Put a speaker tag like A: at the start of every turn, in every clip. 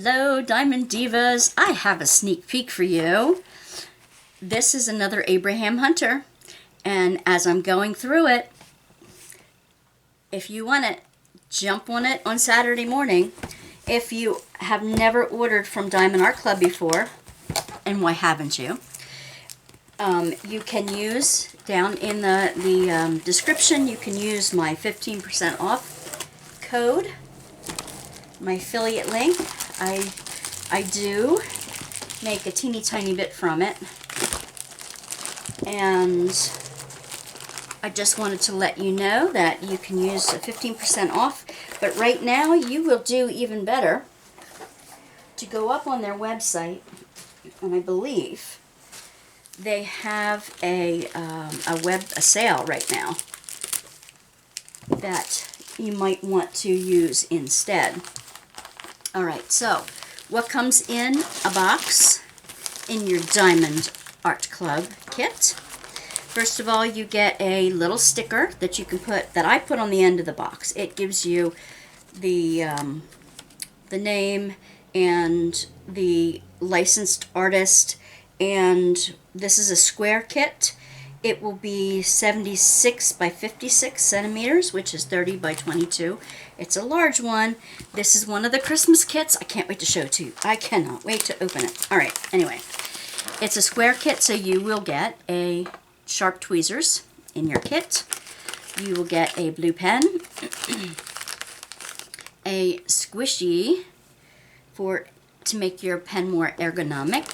A: Hello, Diamond Divas. I have a sneak peek for you. This is another Abraham Hunter, and as I'm going through it, if you want it, jump on it on Saturday morning. If you have never ordered from Diamond Art Club before, and why haven't you? You can use, down in the description, you can use my 15% off code, my affiliate link. I do make a teeny tiny bit from it, and I just wanted to let you know that you can use a 15% off, but right now you will do even better to go up on their website, and I believe they have a sale right now that you might want to use instead. Alright, so what comes in a box in your Diamond Art Club kit? First of all, you get a little sticker that you can put, that I put on the end of the box. It gives you the name and the licensed artist, and this is a square kit. It will be 76 by 56 centimeters, which is 30 by 22. It's a large one. This is one of the Christmas kits. I can't wait to show it to you. I cannot wait to open it. All right, anyway. It's a square kit, so you will get a sharp tweezers in your kit. You will get a blue pen, a squishy to make your pen more ergonomic,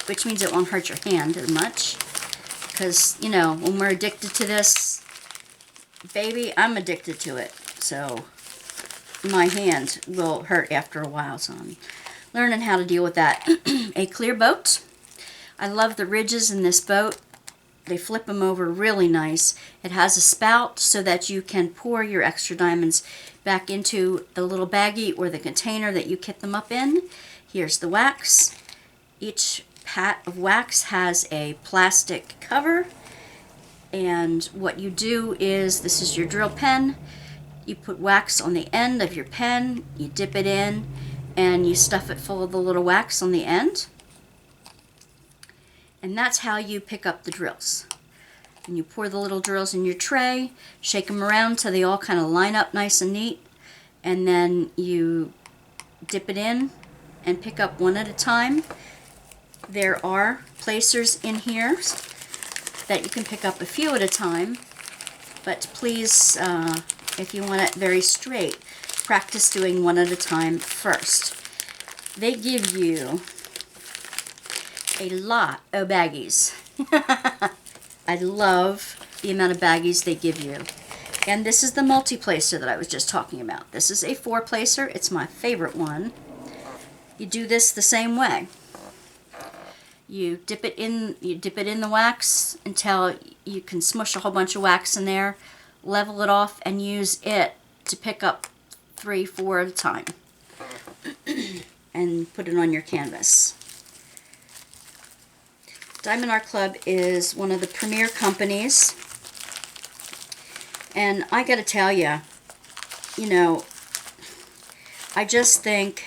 A: which means it won't hurt your hand as much. Because, you know, when we're addicted to this, baby, I'm addicted to it. So my hand will hurt after a while. So I'm learning how to deal with that. A clear boat. I love the ridges in this boat. They flip them over really nice. It has a spout so that you can pour your extra diamonds back into the little baggie or the container that you kit them up in. Here's the wax. Each pat of wax has a plastic cover, and what you do is, this is your drill pen. You put wax on the end of your pen, you dip it in, and you stuff it full of the little wax on the end. And that's how you pick up the drills. And you pour the little drills in your tray, shake them around till they all kind of line up nice and neat, and then you dip it in and pick up one at a time. There are placers in here that you can pick up a few at a time, but please, if you want it very straight, practice doing one at a time first. They give you a lot of baggies. I love the amount of baggies they give you. And this is the multi-placer that I was just talking about. This is a 4-placer. It's my favorite one. You do this the same way. You dip it in the wax until you can smush a whole bunch of wax in there, level it off, and use it to pick up 3, 4 at a time and put it on your canvas. Diamond Art Club is one of the premier companies, and I gotta tell you, you know, I just think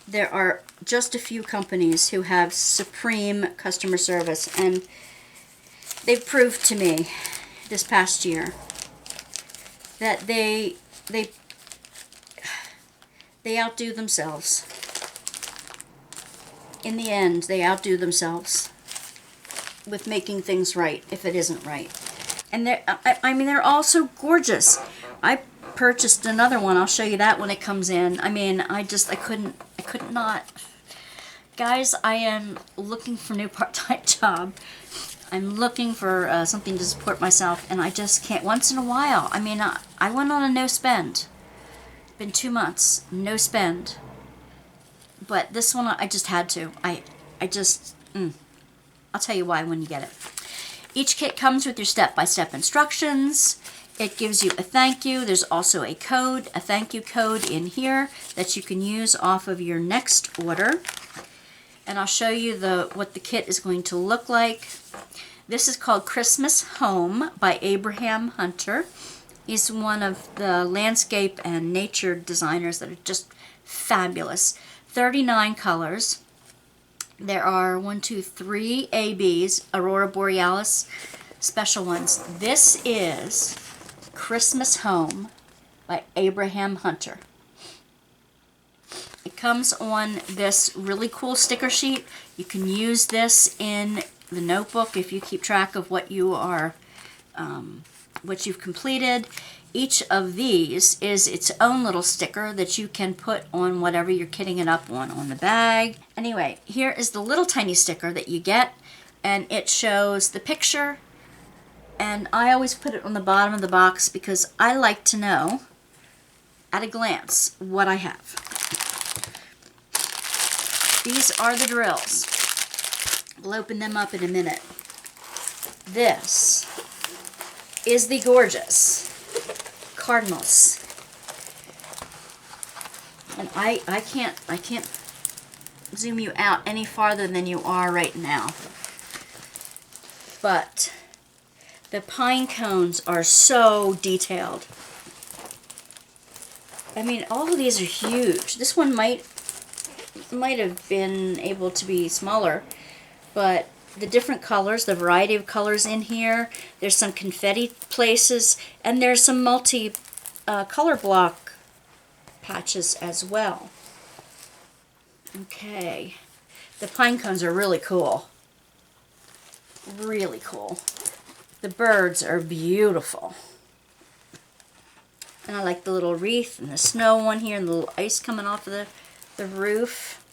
A: there are just a few companies who have supreme customer service, and they've proved to me this past year that they outdo themselves. In the end, they outdo themselves with making things right if it isn't right. And they're all so gorgeous. I purchased another one. I'll show you that when it comes in. I mean, I couldn't not. Guys, I am looking for a new part-time job. I'm looking for something to support myself, and I just can't. Once in a while, I mean, I went on a no spend. Been 2 months, no spend. But this one, I just had to. I'll tell you why when you get it. Each kit comes with your step-by-step instructions. It gives you a thank you. There's also a thank you code in here that you can use off of your next order. And I'll show you what the kit is going to look like. This is called Christmas Home by Abraham Hunter. He's one of the landscape and nature designers that are just fabulous. 39 colors. There are 1, 2, 3 ABs, Aurora Borealis special ones. This is Christmas Home by Abraham Hunter. It comes on this really cool sticker sheet. You can use this in the notebook if you keep track of what you are, what you've completed. Each of these is its own little sticker that you can put on whatever you're kitting it up on the bag. Anyway, here is the little tiny sticker that you get, and it shows the picture, and I always put it on the bottom of the box because I like to know at a glance what I have. These are the drills. We'll open them up in a minute. This is the gorgeous Cardinals. And I can't zoom you out any farther than you are right now. But the pine cones are so detailed. I mean, all of these are huge. This one might have been able to be smaller, but the different colors, the variety of colors in here, there's some confetti places, and there's some multi color block patches as well. Okay, the pine cones are really cool. Really cool. The birds are beautiful. And I like the little wreath and the snow one here and the little ice coming off of the roof.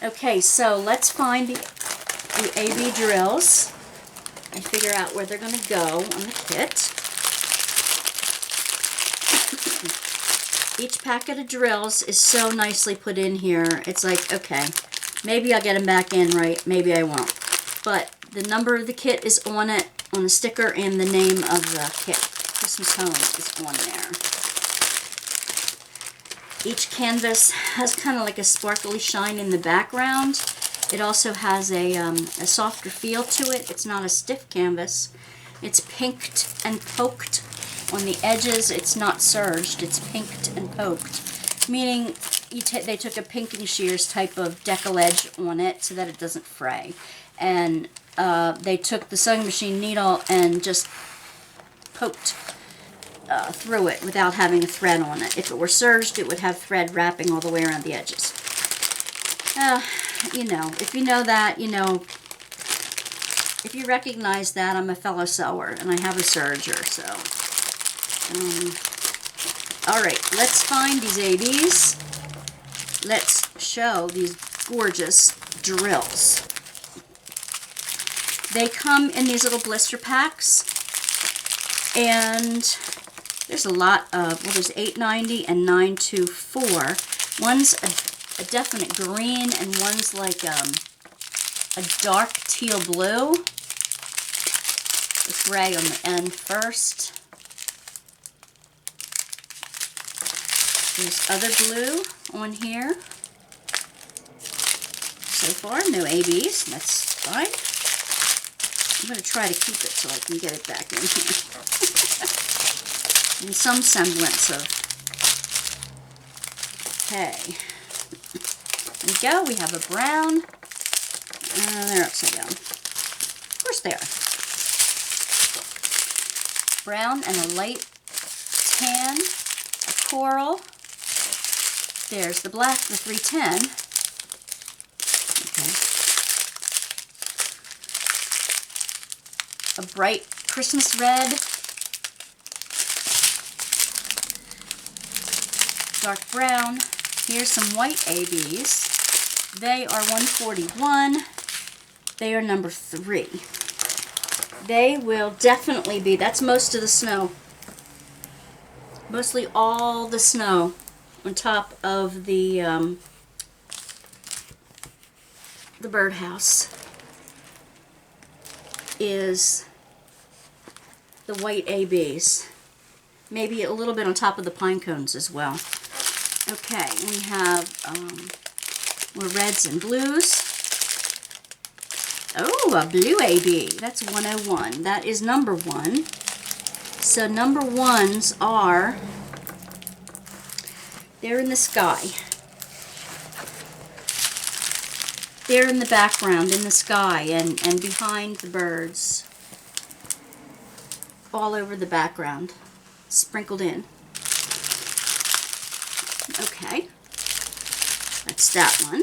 A: Okay, so let's find the AB drills and figure out where they're going to go on the kit. Each packet of drills is so nicely put in here. It's like, okay, maybe I'll get them back in right, maybe I won't. But the number of the kit is on it, on the sticker, and the name of the kit. Christmas Home is on there. Each canvas has kind of like a sparkly shine in the background. It also has a softer feel to it. It's not a stiff canvas. It's pinked and poked on the edges. It's not serged. It's pinked and poked, meaning they took a pinking shears type of decal edge on it so that it doesn't fray. And they took the sewing machine needle and just poked through it without having a thread on it. If it were serged, it would have thread wrapping all the way around the edges. You know, if you know that, you know, if you recognize that, I'm a fellow sewer and I have a serger, so. Alright, let's find these ABs. Let's show these gorgeous drills. They come in these little blister packs, and there's a lot of, well, there's 890 and 924. One's a definite green, and one's like a dark teal blue with gray on the end first. There's other blue on here. So far, no ABs. That's fine. I'm going to try to keep it so I can get it back in here. In some semblance of... Okay. There we go. We have a brown. They're upside down. Of course they are. Brown and a light tan. A coral. There's the black, the 310. Okay. A bright Christmas red. Dark brown. Here's some white ABs. They are 141. They are number 3. They will definitely be, that's most of the snow. Mostly all the snow on top of the birdhouse is the white ABs. Maybe a little bit on top of the pine cones as well. Okay, we have more reds and blues. Oh, a blue AB. That's 101. That is number 1. So number 1s are, they're in the sky. there in the background, in the sky, and behind the birds. All over the background, sprinkled in. Okay, that's that one.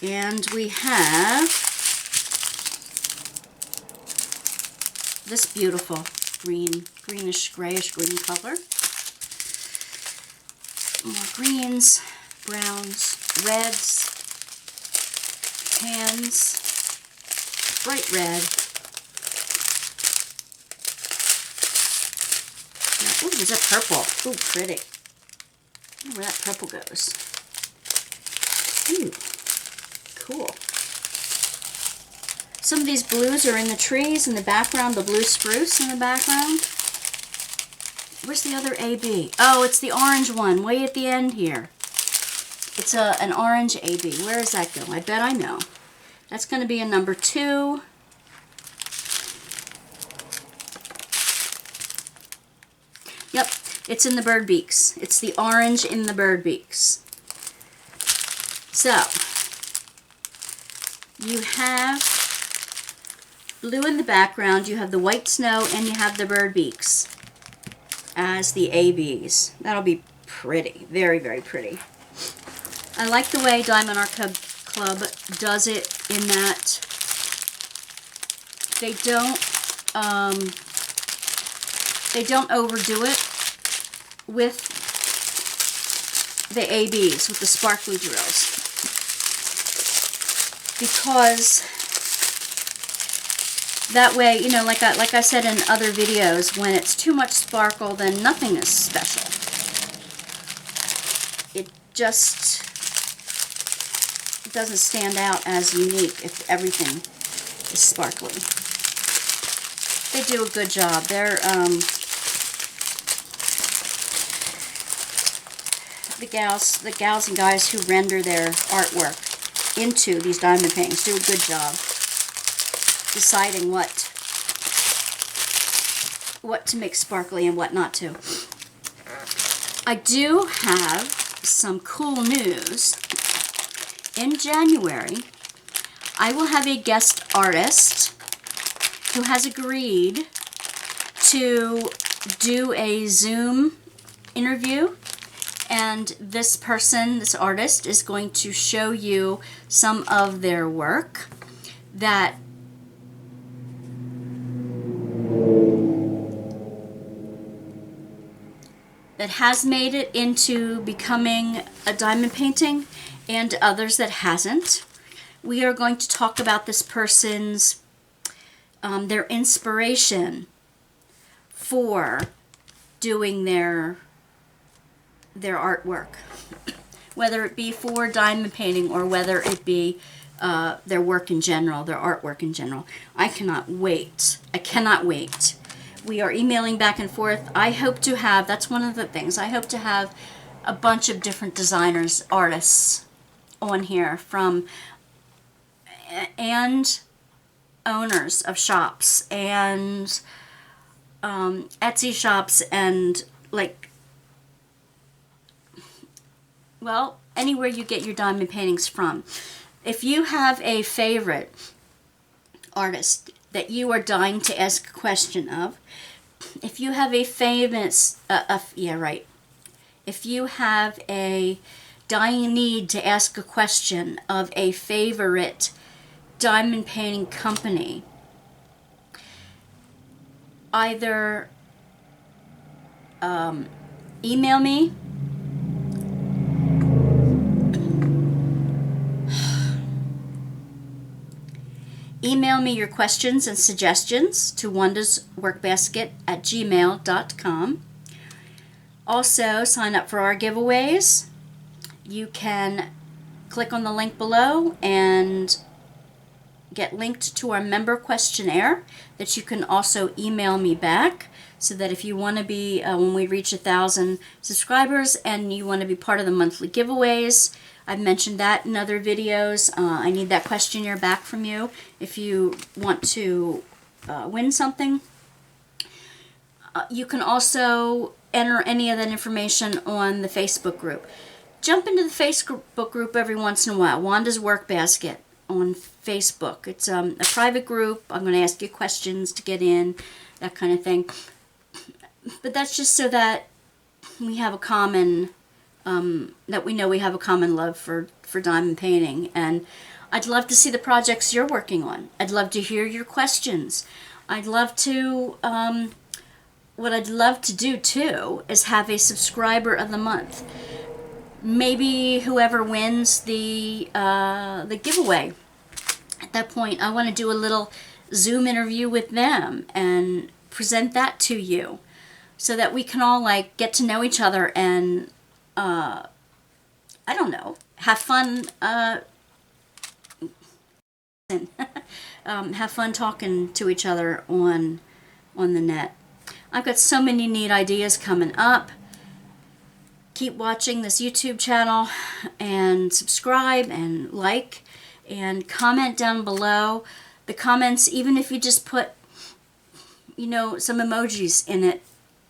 A: And we have this beautiful greenish, grayish green color. More greens, browns, reds, tans, bright red. Ooh, there's a purple. Ooh, pretty. I wonder where that purple goes. Ooh, cool. Some of these blues are in the trees in the background, the blue spruce in the background. Where's the other AB? Oh, it's the orange one, way at the end here. It's an orange AB. Where does that go? I bet I know. That's going to be a number 2. Yep, it's in the bird beaks. It's the orange in the bird beaks. So, you have blue in the background, you have the white snow, and you have the bird beaks as the ABs. That'll be pretty. Very, very pretty. I like the way Diamond Art Club does it in that they don't overdo it with the ABs, with the sparkly drills. Because that way, you know, like I said in other videos, when it's too much sparkle, then nothing is special. It just doesn't stand out as unique if everything is sparkly. They do a good job. They're the gals and guys who render their artwork into these diamond paintings do a good job deciding what to make sparkly and what not to. I do have some cool news. In January, I will have a guest artist who has agreed to do a Zoom interview, and this person, this artist, is going to show you some of their work that has made it into becoming a diamond painting, and others that hasn't. We are going to talk about this person's, their inspiration for doing their artwork, whether it be for diamond painting or whether it be their work in general, their artwork in general. I cannot wait. I cannot wait. We are emailing back and forth. I hope to have, that's one of the things, I hope to have a bunch of different designers, artists on here from, and owners of shops and Etsy shops and like, well, anywhere you get your diamond paintings from. If you have a favorite artist that you are dying to ask a question of, if you have a famous, if you have a dying need to ask a question of a favorite diamond painting company, either email me your questions and suggestions to wandasworkbasket@gmail.com. Also, sign up for our giveaways. You can click on the link below and get linked to our member questionnaire that you can also email me back, so that if you want to be, when we reach 1,000 subscribers and you want to be part of the monthly giveaways, I've mentioned that in other videos. I need that questionnaire back from you if you want to win something. You can also enter any of that information on the Facebook group. jump into the Facebook group every once in a while. Wanda's Workbasket on Facebook. It's a private group. I'm going to ask you questions to get in, that kind of thing. But that's just so that we have a common, that we know we have a common love for diamond painting. And I'd love to see the projects you're working on. I'd love to hear your questions. I'd love to, what I'd love to do too is have a subscriber of the month. Maybe whoever wins the giveaway. At that point, I want to do a little Zoom interview with them and present that to you, so that we can all like get to know each other and I don't know, have fun. Have fun talking to each other on the net. I've got so many neat ideas coming up. Keep watching this YouTube channel and subscribe and like and comment down below. The comments, even if you just put, you know, some emojis in it,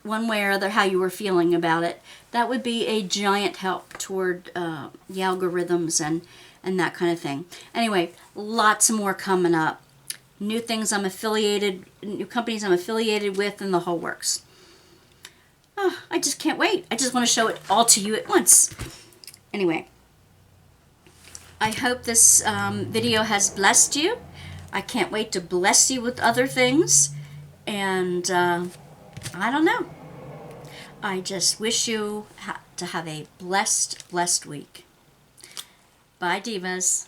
A: one way or other, how you were feeling about it, that would be a giant help toward the algorithms and that kind of thing. Anyway, lots more coming up. New things I'm affiliated, new companies I'm affiliated with, and the whole works. Oh, I just can't wait. I just want to show it all to you at once. Anyway, I hope this video has blessed you. I can't wait to bless you with other things. And I don't know. I just wish you to have a blessed week. Bye, Divas.